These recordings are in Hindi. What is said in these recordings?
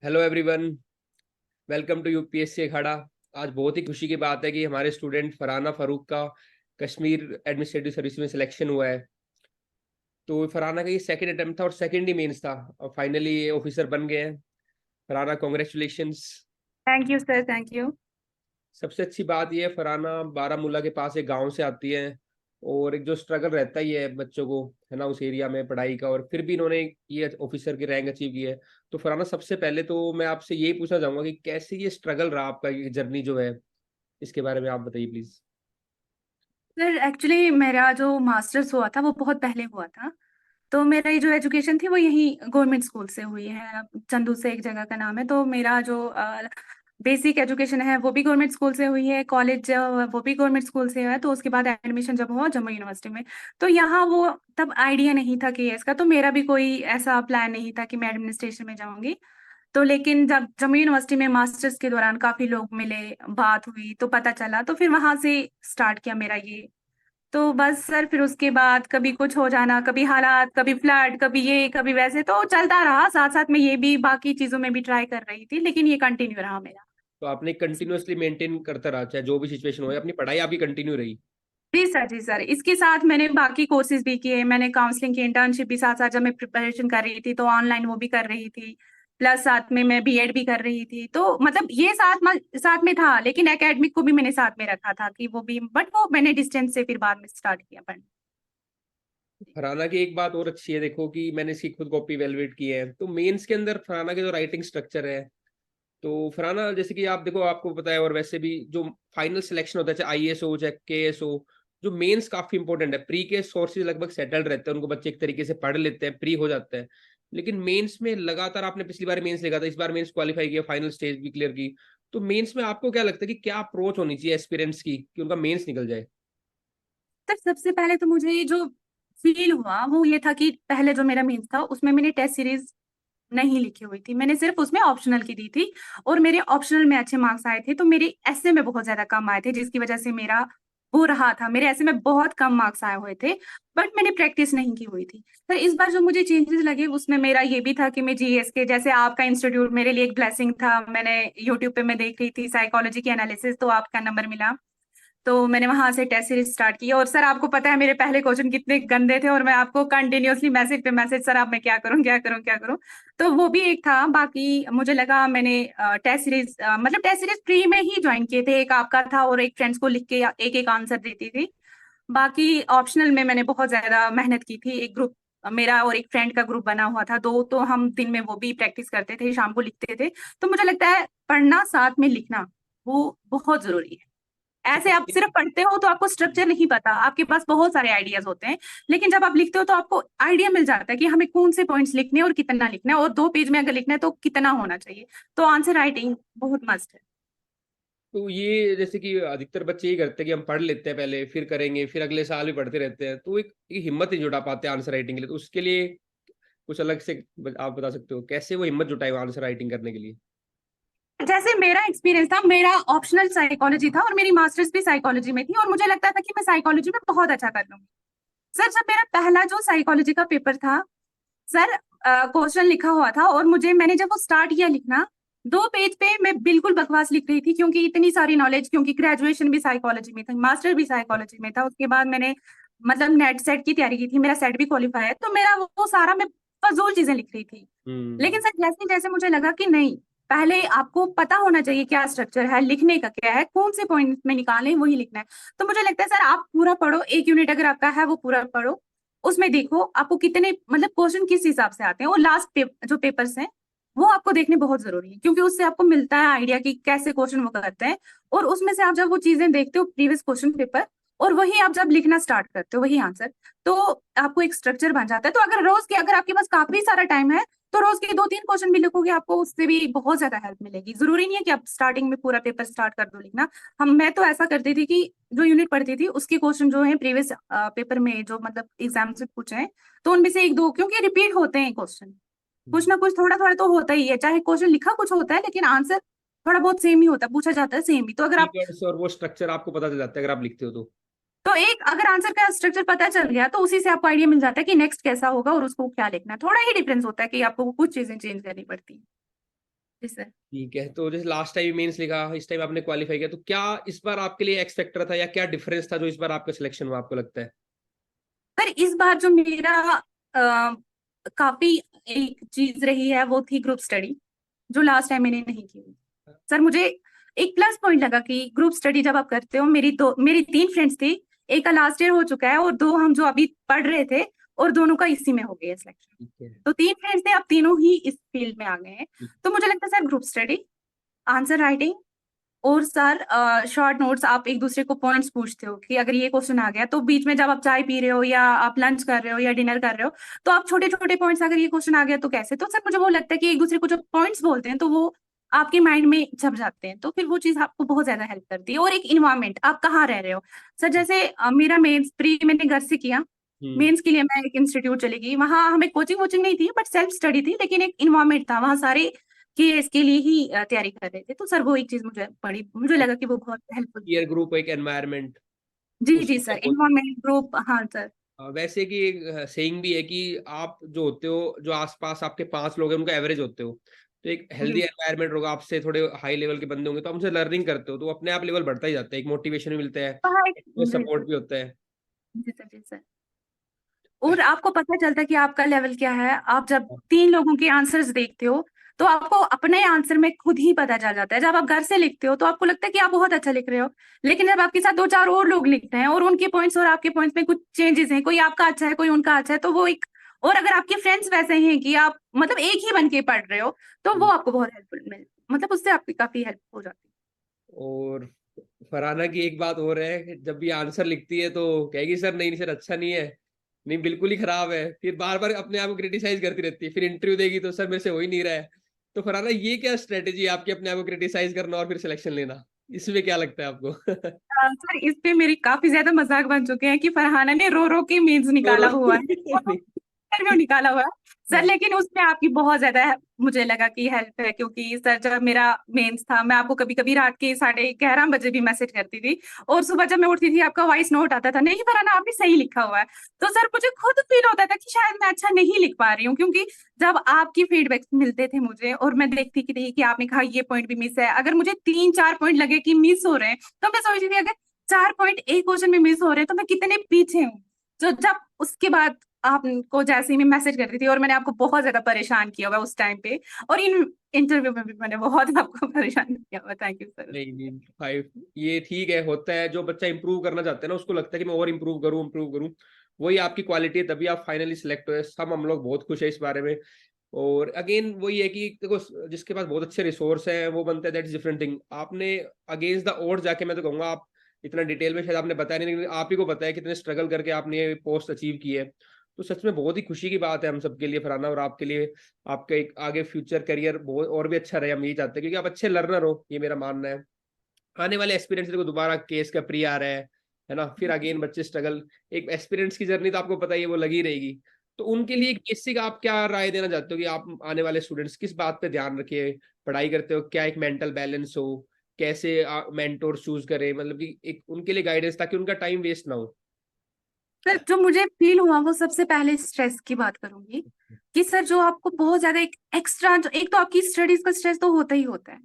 Hello everyone. Welcome to UPSC Akhada. आज बहुत ही खुशी की बात है कि हमारे स्टूडेंट फरहाना फारूक का कश्मीर एडमिनिस्ट्रेटिव सर्विस में सिलेक्शन हुआ है। तो फरहाना का ये सेकंड अटेम्प्ट था और सेकंड ही मेंस था और फाइनली ये ऑफिसर बन गए हैं। Farhana congratulations. Thank you sir, thank you. सबसे अच्छी बात यह है फरहाना बारामूला के पास एक गांव से आती है और एक जो स्ट्रगल रहता ही है बच्चों को, है ना, उस एरिया में पढ़ाई का, और फिर भी इन्होंने ये ऑफिसर की रैंक अचीव की है। तो फरहाना, सबसे पहले तो मैं आपसे यही पूछना चाहूंगा कि कैसे ये स्ट्रगल रहा आपका, ये जर्नी जो है, इसके बारे में आप बताइए प्लीज। सर एक्चुअली मेरा जो मास्टर्स हुआ था वो बहुत पहले हुआ था। तो मेरा ये जो एजुकेशन थी वो यहीं गवर्नमेंट स्कूल से हुई है। चंदू से एक जगह का नाम है। तो मेरा जो बेसिक एजुकेशन है वो भी गवर्नमेंट स्कूल से हुई है। कॉलेज वो भी गवर्नमेंट स्कूल से है। तो उसके बाद एडमिशन जब हुआ जम्मू यूनिवर्सिटी में, तो यहाँ वो तब आइडिया नहीं था कि इसका, तो मेरा भी कोई ऐसा प्लान नहीं था कि मैं एडमिनिस्ट्रेशन में जाऊंगी। तो लेकिन जब जम्मू यूनिवर्सिटी में मास्टर्स के दौरान काफी लोग मिले, बात हुई तो पता चला, तो फिर वहां से स्टार्ट किया मेरा ये। तो बस सर, फिर उसके बाद कभी कुछ हो जाना, कभी हालात, कभी फ्लड, कभी ये कभी वैसे, तो चलता रहा। साथ साथ में ये भी बाकी चीजों में भी ट्राई कर रही थी, लेकिन ये कंटिन्यू रहा मेरा। तो आपने कंटिन्यूअसली मेंटेन करता रहा, चाहे जो भी सिचुएशन हो, अपनी पढ़ाई आपकी कंटिन्यू रही। जी सर, जी सर। इसके साथ मैंने बाकी कोर्सेज भी किए। मैंने काउंसलिंग की इंटर्नशिप भी साथ साथ, जब मैं प्रिपरेशन कर रही थी तो ऑनलाइन वो भी कर रही थी। प्लस साथ में मैं बीएड भी कर रही थी। तो मतलब ये साथ में था, लेकिन एकेडमिक को भी मैंने साथ में रखा था कि वो भी, बट वो मैंने डिस्टेंस से फिर बाद में स्टार्ट किया पढ़ना। फरहाना की एक बात और अच्छी है, देखो कि मैंने इसकी खुद कॉपी इवेलुएट की है, तो मेंस के अंदर फरहाना के जो राइटिंग स्ट्रक्चर है, तो फरहाना जैसे कि आप देखो, आपको पता है और वैसे भी जो फाइनल सिलेक्शन होता है, चाहे आईएएस हो चाहे केएस हो, जो मेंस काफी इंपॉर्टेंट है। प्री के सोर्सेज लगभग सेटल्ड रहते हैं, उनको बच्चे एक तरीके से पढ़ लेते हैं, प्री हो जाता है। लेकिन मेंस में लगातार, आपने पिछली बार मेंस लिखा था, इस बार मेंस क्वालिफाई किया, फाइनल स्टेज भी क्लियर की, तो मेंस में आपको क्या लगता है कि क्या अप्रोच होनी चाहिए एस्पिरेंट्स की कि उनका मेंस निकल जाए? सर सबसे पहले तो मुझे ये जो फील हुआ वो ये था कि पहले जो मेरा मेंस था उसमें मैंने टेस्ट सीरीज नहीं लिखी हुई थी। मैंने सिर्फ उसमें ऑप्शनल की दी थी, और मेरे ऑप्शनल में अच्छे मार्क्स आए थे। तो मेरे ऐसे में बहुत ज्यादा कम आए थे, जिसकी वजह से मेरा हो रहा था, मेरे ऐसे में बहुत कम मार्क्स आए हुए थे। बट मैंने प्रैक्टिस नहीं की हुई थी। पर इस बार जो मुझे चेंजेस लगे उसमें मेरा ये भी था कि मैं जीएस के, जैसे आपका इंस्टीट्यूट मेरे लिए एक ब्लेसिंग था। मैंने यूट्यूब पे मैं देख रही थी साइकोलॉजी की एनालिसिस, तो आपका नंबर मिला। तो मैंने वहां से टेस्ट सीरीज स्टार्ट की। और सर आपको पता है मेरे पहले क्वेश्चन कितने गंदे थे, और मैं आपको कंटिन्यूअसली मैसेज पे मैसेज, सर अब मैं क्या करूं क्या करूं क्या करूं। तो वो भी एक था। बाकी मुझे लगा, मैंने टेस्ट सीरीज मतलब टेस्ट सीरीज फ्री में ही ज्वाइन किए थे। एक आपका था और एक फ्रेंड्स को लिख के एक एक आंसर देती थी। बाकी ऑप्शनल में मैंने बहुत ज्यादा मेहनत की थी। एक ग्रुप मेरा और एक फ्रेंड का ग्रुप बना हुआ था दो, तो हम दिन में वो भी प्रैक्टिस करते थे, शाम को लिखते थे। तो मुझे लगता है पढ़ना साथ में लिखना वो बहुत जरूरी है। ऐसे आप सिर्फ पढ़ते हो तो आपको स्ट्रक्चर नहीं पता, आपके पास बहुत सारे आइडियाज होते हैं। लेकिन जब आप लिखते हो तो आपको आइडिया मिल जाता है कि हमें कौन से पॉइंट्स लिखने हैं और कितना लिखना है, और 2 पेज में अगर लिखना है तो कितना होना चाहिए। तो आंसर राइटिंग बहुत मस्ट है। तो ये जैसे कि अधिकतर बच्चे यही करते हैं कि हम पढ़ लेते हैं पहले, फिर करेंगे, फिर अगले साल भी पढ़ते रहते हैं, तो एक हिम्मत नहीं जुटा पाते आंसर राइटिंग के लिए। तो उसके लिए कुछ अलग से आप बता सकते हो कैसे वो हिम्मत जुटाए आंसर राइटिंग करने के लिए? जैसे मेरा एक्सपीरियंस था, मेरा ऑप्शनल साइकोलॉजी था और मेरी मास्टर्स भी साइकोलॉजी में थी, और मुझे लगता था कि मैं साइकोलॉजी में बहुत अच्छा कर लूंगी। सर जब मेरा पहला जो साइकोलॉजी का पेपर था, सर क्वेश्चन लिखा हुआ था, और मैंने जब वो स्टार्ट किया लिखना, 2 पेज पे मैं बिल्कुल बकवास लिख रही थी, क्योंकि इतनी सारी नॉलेज, क्योंकि ग्रेजुएशन भी साइकोलॉजी में था, मास्टर भी साइकोलॉजी में था। उसके बाद मैंने मतलब नेट सेट की तैयारी की थी, मेरा सेट भी क्वालिफाई है। तो मेरा वो सारा, मैं फजूल चीजें लिख रही थी। हम्म। लेकिन सर जैसे जैसे मुझे लगा कि नहीं, पहले आपको पता होना चाहिए क्या स्ट्रक्चर है, लिखने का क्या है, कौन से पॉइंट में निकालें वही लिखना है। तो मुझे लगता है सर आप पूरा पढ़ो, एक यूनिट अगर आपका है वो पूरा पढ़ो। उसमें देखो आपको कितने मतलब क्वेश्चन किस हिसाब से आते हैं, और जो पेपर्स हैं वो आपको देखने बहुत जरूरी है, क्योंकि उससे आपको मिलता है आइडिया कि कैसे क्वेश्चन वो करते हैं। और उसमें से आप जब वो चीजें देखते हो, प्रीवियस क्वेश्चन पेपर, और वही आप जब लिखना स्टार्ट करते हो वही आंसर, तो आपको एक स्ट्रक्चर बन जाता है। तो अगर रोज के, अगर आपके पास काफी सारा टाइम है, तो रोज के 2-3 क्वेश्चन भी लिखोगे, आपको उससे भी बहुत ज्यादा हेल्प मिलेगी। जरूरी नहीं है कि आप स्टार्टिंग में पूरा पेपर स्टार्ट कर दो लिखना। मैं तो ऐसा करती थी कि जो यूनिट पढ़ती थी उसके क्वेश्चन जो है प्रीवियस पेपर में, जो मतलब एग्जाम से पूछे हैं, तो उनमें से एक दो, क्योंकि रिपीट होते हैं क्वेश्चन, कुछ ना कुछ थोड़ा थोड़ा तो होता ही है। चाहे क्वेश्चन लिखा कुछ होता है, लेकिन आंसर थोड़ा बहुत सेम ही होता है, पूछा जाता है सेम ही। तो अगर आप, कीवर्ड्स और वो स्ट्रक्चर आपको पता चल जाता है अगर आप लिखते हो तो। तो एक अगर आंसर का स्ट्रक्चर पता चल गया तो उसी से आपको आइडिया मिल जाता है कि नेक्स्ट कैसा होगा और उसको क्या लिखना है। थोड़ा ही डिफरेंस होता है कि आपको कुछ चीजें चेंज करनी पड़ती है। जी सर। ठीक है, तो जैसे लास्ट टाइम मेंस लिखा, इस टाइम आपने क्वालिफाई किया, तो क्या इस बार आपके लिए एक्स फैक्टर था या क्या डिफरेंस था जो इस बार आपका सिलेक्शन हुआ, आपको लगता है? पर इस बार जो मेरा काफी एक चीज रही है वो थी ग्रुप स्टडी, जो लास्ट टाइम मैंने नहीं की। सर मुझे एक प्लस पॉइंट लगा कि ग्रुप स्टडी जब आप करते हो, मेरी 3 फ्रेंड्स थी, एक का लास्ट ईयर हो चुका है और 2 हम जो अभी पढ़ रहे थे, और दोनों का इसी में हो गया सिलेक्शन। ठीक है। तो 3 फ्रेंड्स थे, अब तीनों ही इस फील्ड में आ गए हैं। तो मुझे लगता है sir group study, answer writing, और सर शॉर्ट नोट्स, आप एक दूसरे को पॉइंट्स पूछते हो कि अगर ये क्वेश्चन आ गया तो बीच में जब आप चाय पी रहे हो या आप लंच कर रहे हो या डिनर कर रहे हो, तो आप छोटे छोटे पॉइंट्स, अगर ये क्वेश्चन आ गया तो कैसे, तो सर मुझे वो लगता है कि एक दूसरे को जो पॉइंट्स बोलते हैं तो वो आपके माइंड में छप जाते हैं, तो फिर वो चीज आपको बहुत ज्यादा हेल्प करती है। और एक इन्वायरमेंट, आप कहाँ रह रहे हो। सर जैसे मेरा मेंस प्री मैंने घर से किया, हम्म। मेंस के लिए मैं एक इंस्टीट्यूट चली गई, वहां हमें कोचिंग वोचिंग नहीं थी बट सेल्फ स्टडी थी, लेकिन एक इन्वायरमेंट था वहां, सारे कि इसके लिए ही तैयारी कर रहे थे। तो सर वो एक चीज मुझे लगा कि वो बहुत हेल्पफुल थी। पीयर ग्रुप, एक एनवायरनमेंट, जी जी उससे सर, बहुत। इन्वायरमेंट ग्रुप, हाँ सर। वैसे कि एक सेइंग भी है कि आप जो होते हो, जो आसपास आपके 5 लोग हैं उनका एवरेज होते हो, तो एक हेल्दी जी एनवायरनमेंट होगा, आपसे थोड़े हाई लेवल के बंदे होंगे तो आप उनसे लर्निंग करते हो, तो अपने आप लेवल बढ़ता ही जाता है, एक मोटिवेशन भी मिलता है, पढ़ाई, एक जी सपोर्ट सर, भी होता है। जी सर, जी सर। और आपको पता चलता है कि आपका लेवल क्या है, आप जब 3 लोगों के आंसर्स देखते हो तो आपको अपने आंसर में खुद ही पता चल जाता है। जब आप घर से लिखते हो तो आपको लगता है कि आप बहुत अच्छा लिख रहे हो, लेकिन जब आपके साथ 2-4 और लोग लिखते हैं और उनके पॉइंट्स और आपके पॉइंट्स में कुछ चेंजेस हैं, कोई आपका अच्छा है कोई उनका अच्छा है, तो वो एक, और अगर आपके फ्रेंड्स वैसे हैं कि आप मतलब एक ही बन के पढ़ रहे हो, तो वो आपको बहुत हेल्पफुल मिल, मतलब उससे आपकी काफी हेल्प हो जाती और फरहाना की एक बात हो रहा है कि जब भी आंसर लिखती है तो कहेगी सर नहीं सर अच्छा नहीं है, नहीं बिल्कुल ही खराब है, फिर बार बार अपने आप को क्रिटिसाइज करती रहती है, फिर इंटरव्यू देगी तो सर मेरे से हो ही नहीं रहा है। तो फरहाना ये क्या स्ट्रेटेजी है आपकी, अपने आप को क्रिटिसाइज करना और फिर सिलेक्शन लेना, इसमें क्या लगता है आपको? है। सर इस पे मेरी काफी ज्यादा मजाक बन चुके हैं कि फरहाना ने रो रो के मीम्स रो रो निकाला हुआ है, नहीं। इंटरव्यू निकाला हुआ है। सर लेकिन उसमें आपकी बहुत ज्यादा मुझे लगा कि हेल्प है, क्योंकि सर जब मेरा मेंस था, मैं आपको कभी कभी रात के 11:30 बजे भी मैसेज करती थी, और सुबह जब मैं उठती थी आपका वॉइस नोट आता था, नहीं फरहाना आपने सही लिखा हुआ है। तो सर मुझे खुद फील होता था कि शायद मैं अच्छा नहीं लिख पा रही हूँ, क्योंकि जब आपकी फीडबैक मिलते थे मुझे और मैं देखती कि नहीं कि आपने कहा ये पॉइंट भी मिस है, अगर मुझे 3-4 पॉइंट लगे कि मिस हो रहे हैं, तो मैं सोचती थी अगर 4 पॉइंट एक क्वेश्चन में मिस हो रहे हैं तो मैं कितने पीछे हूँ। तो जब उसके बाद आपको जैसे ही मैं मैसेज करती थी, और मैंने आपको बहुत ज्यादा परेशान किया हुआ उस टाइम पे, और इन इंटरव्यू में भी मैंने बहुत आपको परेशान किया हुआ। Thank you sir. नहीं नहीं 5, ये ठीक है, होता है, जो बच्चा इंप्रूव करना चाहता है ना उसको लगता है कि मैं और इंप्रूव करूं इंप्रूव करूं, वही आपकी क्वालिटी है, तभी आप फाइनली सिलेक्ट हुए, सब हम लोग बहुत खुश है इस बारे में। और अगेन वही है कि देखो जिसके पास बहुत अच्छे रिसोर्स हैं वो बनता है, दैट इज डिफरेंट थिंग। आपने अगेंस्ट द ओड जाके, मैं तो कहूंगा आप इतना डिटेल में शायद आपने बताया नहीं, लेकिन आप ही को पता है कितने स्ट्रगल करके आपने ये पोस्ट अचीव की है। तो सच में बहुत ही खुशी की बात है हम सबके लिए फरहाना, और आपके लिए, आपका एक आगे फ्यूचर करियर बहुत और भी अच्छा रहे, हम यही चाहते हैं, क्योंकि आप अच्छे लर्नर हो, ये मेरा मानना है। आने वाले एक्सपीरियंस देखो, दोबारा केस का प्री आ रहा है ना, फिर अगेन बच्चे स्ट्रगल, एक एक्सपीरियंस की जर्नी तो आपको पता ही है वो लगी रहेगी। तो उनके लिए एक बेसिक आप क्या राय देना चाहते हो कि आप आने वाले स्टूडेंट्स किस बात पे ध्यान रखिए, पढ़ाई करते हो क्या, एक मेंटल बैलेंस हो, कैसे मेंटोर चूज करें, मतलब कि एक उनके लिए गाइडेंस ताकि उनका टाइम वेस्ट ना हो। सर जो मुझे फील हुआ वो सबसे पहले स्ट्रेस की बात करूंगी, कि सर जो आपको बहुत ज्यादा एक एक्स्ट्रा, जो एक तो आपकी स्टडीज का स्ट्रेस तो होता ही होता है,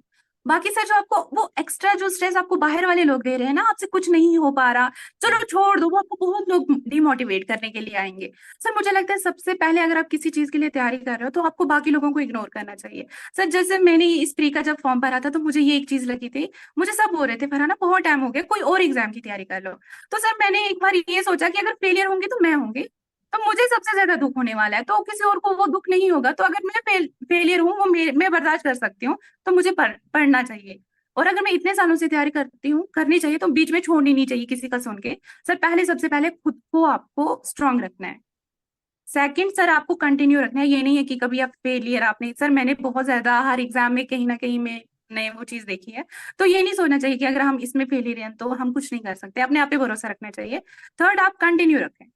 बाकी सर जो आपको वो एक्स्ट्रा जो स्ट्रेस आपको बाहर वाले लोग दे रहे हैं ना, आपसे कुछ नहीं हो पा रहा, चलो छोड़ दो, वो आपको बहुत लोग डिमोटिवेट करने के लिए आएंगे। सर मुझे लगता है सबसे पहले अगर आप किसी चीज के लिए तैयारी कर रहे हो तो आपको बाकी लोगों को इग्नोर करना चाहिए। सर जैसे मैंने इस प्री का जब फॉर्म भरा था तो मुझे ये एक चीज लगी थी, मुझे सब बोल रहे थे फरहाना बहुत टाइम हो गया, कोई और एग्जाम की तैयारी कर लो। तो सर मैंने एक बार ये सोचा कि अगर फेलियर होंगे तो मैं होंगी, तो मुझे सबसे ज्यादा दुख होने वाला है, तो किसी और को वो दुख नहीं होगा, तो अगर मैं फेलियर हूँ वो मैं बर्दाश्त कर सकती हूँ, तो मुझे पढ़ना चाहिए। और अगर मैं इतने सालों से तैयारी करती हूँ, करनी चाहिए, तो बीच में छोड़नी नहीं चाहिए किसी का सुन के। सर पहले सबसे पहले खुद को आपको स्ट्रांग रखना है। सेकंड सर आपको कंटिन्यू रखना है, ये नहीं है कि कभी आप फेलियर, आपने सर मैंने बहुत ज्यादा हर एग्जाम में कहीं ना कहीं में ने वो चीज देखी है, तो ये नहीं सोचना चाहिए कि अगर हम इसमें फेलियर हैं तो हम कुछ नहीं कर सकते, अपने आप पे भरोसा रखना चाहिए। थर्ड आप कंटिन्यू रखें,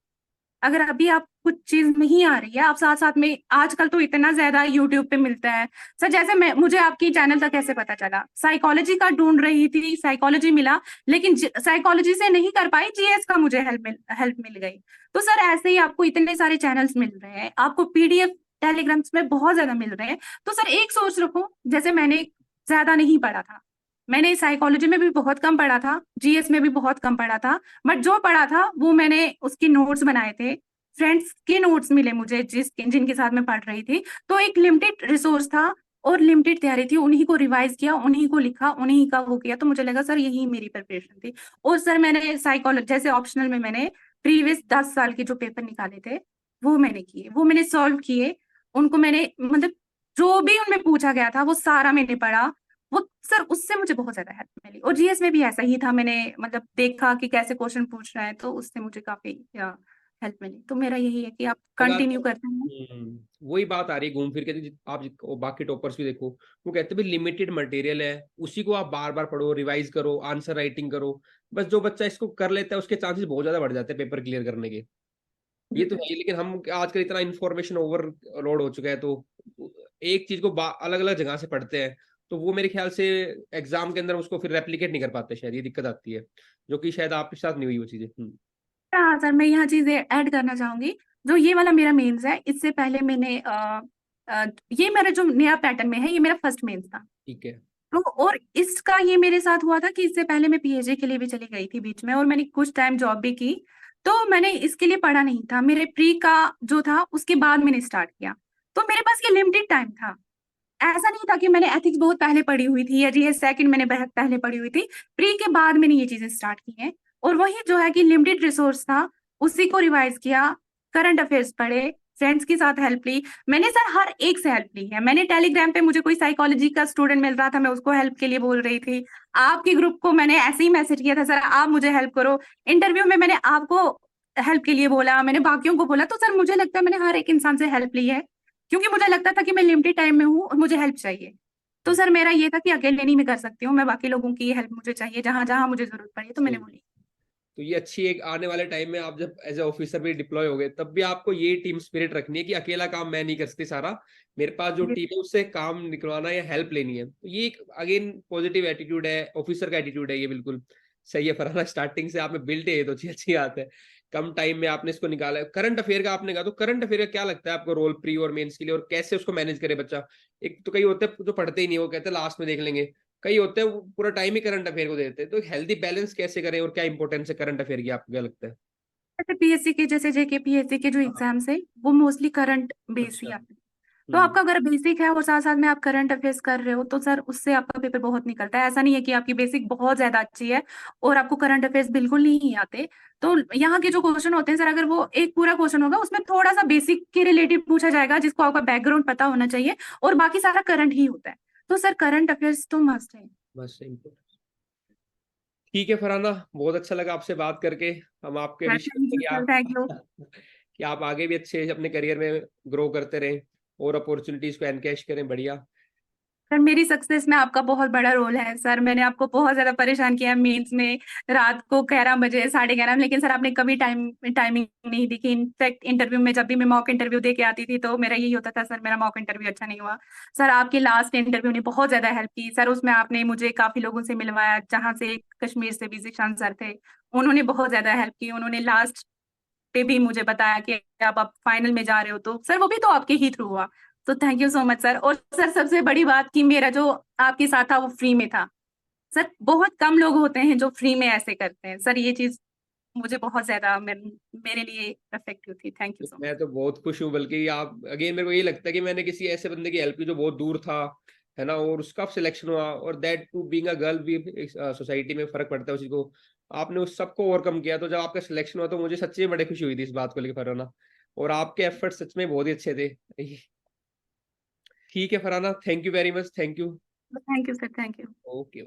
अगर अभी आप कुछ चीज नहीं आ रही है, आप साथ साथ में, आजकल तो इतना ज्यादा यूट्यूब पे मिलता है। सर जैसे मैं, मुझे आपकी चैनल का कैसे पता चला, साइकोलॉजी का ढूंढ रही थी, साइकोलॉजी मिला, लेकिन साइकोलॉजी से नहीं कर पाई, जीएस का मुझे हेल्प मिल गई। तो सर ऐसे ही आपको इतने सारे चैनल्स मिल रहे हैं, आपको पीडीएफ टेलीग्राम्स में बहुत ज्यादा मिल रहे हैं। तो सर एक सोच रखो, जैसे मैंने ज्यादा नहीं पढ़ा था, मैंने साइकोलॉजी में भी बहुत कम पढ़ा था, जीएस में भी बहुत कम पढ़ा था, बट जो पढ़ा था वो मैंने उसके नोट्स बनाए थे, फ्रेंड्स के नोट्स मिले मुझे जिनके साथ मैं पढ़ रही थी। तो एक लिमिटेड रिसोर्स था और लिमिटेड तैयारी थी, उन्हीं को रिवाइज किया, उन्हीं को लिखा, उन्हीं का वो किया। तो मुझे लगा सर यही मेरी प्रिपरेशन थी। और सर मैंने साइकोलॉजी जैसे ऑप्शनल में मैंने प्रीवियस 10 साल के जो पेपर निकाले थे वो मैंने किए, वो मैंने सॉल्व किए, उनको मैंने मतलब जो भी उनमें पूछा गया था वो सारा मैंने पढ़ा। वो सर उससे मुझे बहुत ज्यादा हेल्प मिली। और जीएस में भी ऐसा ही था, मैंने मतलब देखा कि कैसे क्वेश्चन पूछ रहे हैं, तो उससे मुझे काफी हेल्प मिली। तो मेरा यही है कि आप लगा कंटिन्यू तो करते हैं। वही बात आ रही है घूम फिर के। आप बाकी टॉपर्स भी देखो, वो कहते हैं लिमिटेड मटेरियल है, उसी को आप बार बार पढ़ो, रिवाइज करो, आंसर राइटिंग करो। बस जो बच्चा इसको कर लेता है उसके चांसेस बहुत ज्यादा बढ़ जाते हैं पेपर क्लियर करने के। ये तो है ही, लेकिन हम आजकल इतना इन्फॉर्मेशन ओवरलोड हो चुका है, तो एक चीज को अलग अलग जगह से पढ़ते हैं, तो वो मेरे ख्याल से एग्जाम के अंदर उसको फिर रेप्लिकेट नहीं कर पाते, शायद ये दिक्कत आती है, जो कि शायद आपके साथ नहीं हुई वो चीजें। हाँ सर, मैं यहाँ चीजें ऐड करना चाहूंगी। जो ये वाला मेरा मेंस है, इससे पहले मैंने ये मेरा जो नया पैटर्न में है, ये मेरा फर्स्ट मेंस था। ठीक है। तो और इसका ये मेरे साथ हुआ था कि इससे पहले मैं पीएचडी के लिए भी चली गई थी बीच में, और मैंने कुछ टाइम जॉब भी की। तो मैंने इसके लिए पढ़ा नहीं था, मेरे प्री का जो था उसके बाद मैंने स्टार्ट किया। तो मेरे पास ये लिमिटेड टाइम था। ऐसा नहीं था कि मैंने एथिक्स बहुत पहले पढ़ी हुई थी या जीएस सेकंड मैंने बहुत पहले पढ़ी हुई थी। प्री के बाद मैंने ये चीजें स्टार्ट की हैं। और वही जो है कि लिमिटेड रिसोर्स था, उसी को रिवाइज किया, करंट अफेयर्स पढ़े, फ्रेंड्स के साथ हेल्प ली। मैंने सर हर एक से हेल्प ली है। मैंने टेलीग्राम पे मुझे कोई साइकोलॉजी का स्टूडेंट मिल रहा था, मैं उसको हेल्प के लिए बोल रही थी। आपके ग्रुप को मैंने ऐसे ही मैसेज किया था, सर आप मुझे हेल्प करो। इंटरव्यू में मैंने आपको हेल्प के लिए बोला, मैंने बाकियों को बोला। तो सर मुझे लगता है मैंने हर एक इंसान से हेल्प ली है, क्योंकि मुझे लगता था कि मैं लिमिटेड टाइम में हूँ और मुझे हेल्प चाहिए। तो सर मेरा ये था कि अकेले नहीं मैं कर सकती हूँ, मैं बाकी लोगों की हेल्प मुझे चाहिए, जहां जहां मुझे जरूरत पड़ी तो मैंने सही। बोली। तो ये अच्छी एक आने वाले टाइम में आप जब एज ए ऑफिसर भी डिप्लॉय हो गए, तब भी आपको ये टीम स्पिरिट रखनी है कि अकेला काम मैं नहीं कर सकती सारा, मेरे पास जो टीम है उससे काम निकलवाना या हेल्प लेनी है। तो ये एक अगेन पॉजिटिव एटीट्यूड है, ऑफिसर का एटीट्यूड है, ये बिल्कुल सही है फरहाना। स्टार्टिंग से आप में बिल्ट है, ये तो अच्छी अच्छी बात है। कम टाइम में आपने इसको निकाला है। करंट अफेयर का आपने कहा, तो करंट अफेयर का क्या लगता है आपको रोल प्री और मेंस के लिए, और कैसे उसको मैनेज करे बच्चा? एक तो कई होते हैं जो पढ़ते ही नहीं, वो कहते हैं लास्ट में देख लेंगे। कई होते हैं वो पूरा टाइम ही करंट अफेयर को देते हैं। तो हेल्दी बैलेंस कैसे करें और क्या इंपॉर्टेंस है करंट अफेयर की, आपको क्या लगता है? जैसे पीएससी के, जैसे जेके पीएससी के जो हाँ। एग्जाम्स है वो मोस्टली करंट बेस ही अच्छा। आते हैं। तो आपका अगर बेसिक है और साथ साथ में आप करंट अफेयर्स कर रहे हो, तो सर उससे आपका पेपर बहुत निकलता है। ऐसा नहीं है कि आपकी बेसिक बहुत ज्यादा अच्छी है और आपको करंट अफेयर्स बिल्कुल नहीं आते। तो यहाँ के जो क्वेश्चन होते हैं सर, अगर वो एक पूरा क्वेश्चन होगा उसमें थोड़ा सा बेसिक के रिलेटेड पूछा जाएगा, जिसको आपका बैकग्राउंड पता होना चाहिए, और बाकी सारा करंट ही होता है। तो सर करंट अफेयर्स तो मस्ट है। बस सिंपल। ठीक है फरहाना, बहुत अच्छा लगा आपसे बात करके। हम आपके विश थैंक करते हैं यू कि सर, आप थैंक यू। कि आप आगे भी अच्छे अपने करियर में ग्रो करते रहें और अपॉर्चुनिटीज को एनकैश करें। बढ़िया। सर मेरी सक्सेस में आपका बहुत बड़ा रोल है सर। मैंने आपको बहुत ज्यादा परेशान किया मेंस में, रात को 11 बजे, 11:30, लेकिन सर आपने कभी टाइमिंग नहीं दी। कि इनफैक्ट इंटरव्यू में जब भी मैं मॉक इंटरव्यू दे के आती थी तो मेरा यही होता था, सर मेरा मॉक इंटरव्यू अच्छा नहीं हुआ। सर आपकी लास्ट इंटरव्यू ने बहुत ज्यादा हेल्प की सर, उसमें आपने मुझे काफी लोगों से मिलवाया, जहाँ से कश्मीर से भी जिशान सर थे, उन्होंने बहुत ज्यादा हेल्प की। उन्होंने लास्ट पे भी मुझे बताया कि आप फाइनल में जा रहे हो, तो सर वो भी तो आपके ही थ्रू हुआ। तो thank you so much sir. और सर सबसे बड़ी बात कि मेरा जो आपके साथ था वो फ्री में था। सर बहुत कम लोग होते हैं जो फ्री में ऐसे करते हैं सर, ये चीज मुझे बहुत ज्यादा मेरे लिए इफेक्टिव थी। Thank you so much. मैं तो बहुत खुश हूँ, बल्कि आप अगेन मेरे को ये लगता है कि मैंने किसी ऐसे बंदे की हेल्प की जो बहुत दूर था, है ना, और उसका सिलेक्शन हुआ, और that too being a girl भी सोसाइटी में फर्क पड़ता है उसी को। आपने उस सबको ओवरकम किया, तो जब आपका सिलेक्शन हुआ तो मुझे सच्ची में बड़ी खुशी हुई थी इस बात को लेकर फरहाना। और आपके एफर्ट सच में बहुत ही अच्छे थे। ठीक है Farhana, thank you very much, thank you. Thank you sir, thank you. Okay.